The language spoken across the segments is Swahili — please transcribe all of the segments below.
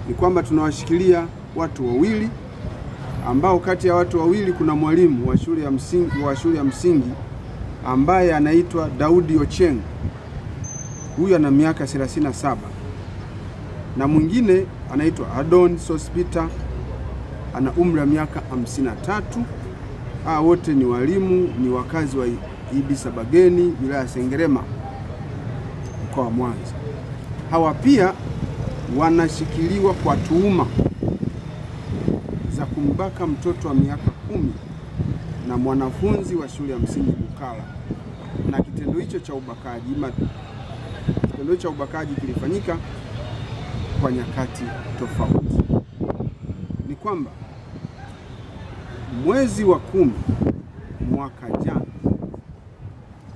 ni kwamba tunawashikilia watu wawili, ambao kati ya watu wawili kuna mwalimu wa shule ya msingi ambaye anaitwa Daudi Ochieng. Huyu ana miaka 37. Na mwingine anaitwa Adon Sospita, ana umri wa miaka 53. Wote ni walimu, ni wakazi wa Ibisabageni, wilaya ya Sengerema, mkoa wa Mwanza. Hawa pia wanashikiliwa kwa tuhuma za kumbaka mtoto wa miaka 10 na mwanafunzi wa shule ya msingi Bukala. Na kitendo hicho cha ubakaji kilifanyika kwa nyakati tofauti. Ni kwamba mwezi wa 10 mwaka jana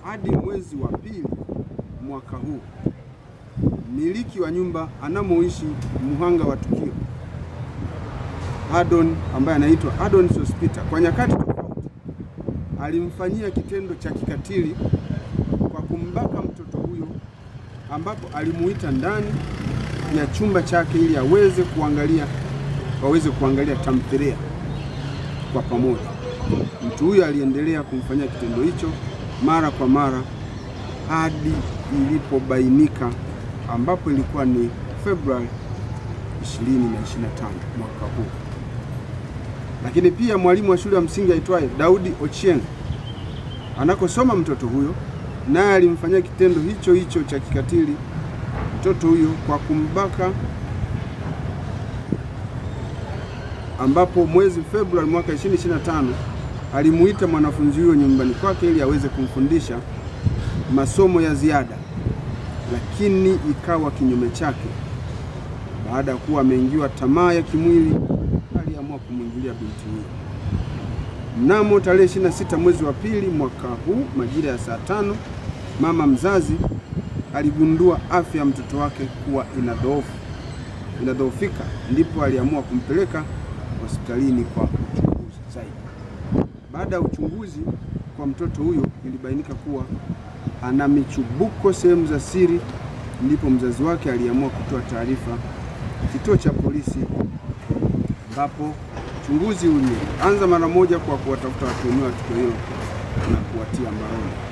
hadi mwezi wa 2 mwaka huu, miliki wa nyumba anamoishi muhanga wa tukio Adon, ambaye anaitwa Adon Sospita, kwa nyakati tofauti alimfanyia kitendo cha kikatili kwa kumbaka mtoto huyo, ambapo alimuita ndani ya chumba chake ili waweze kuangalia tamthilia kwa pamoja. Mtu huyo aliendelea kumfanyia kitendo hicho mara kwa mara hadi ilipobainika, ambapo ilikuwa ni Februari 2025 mwaka huu. Lakini pia mwalimu wa shule ya msingi aitwaye Daudi Ochieng anakosoma mtoto huyo, naye alimfanyia kitendo hicho cha kikatili mtoto huyo kwa kumbaka, ambapo mwezi Februari mwaka 2025 alimuita mwanafunzi huyo nyumbani kwake ili aweze kumfundisha masomo ya ziada, lakini ikawa kinyume chake. Baada ya kuwa ameingiwa tamaa ya kimwili, aliamua kumwingilia binti huyo. Mnamo tarehe 26 mwezi wa 2 mwaka huu, majira ya saa 5, mama mzazi aligundua afya ya mtoto wake kuwa inadhoofika, ndipo aliamua kumpeleka hospitalini kwa uchunguzi zaidi. Baada ya uchunguzi kwa mtoto huyo, ilibainika kuwa ana michubuko sehemu za siri, ndipo mzazi wake aliamua kutoa taarifa kituo cha polisi, ambapo uchunguzi ulianza mara moja kwa kuwatafuta watuhumiwa wa tukio hilo na kuwatia mbaroni.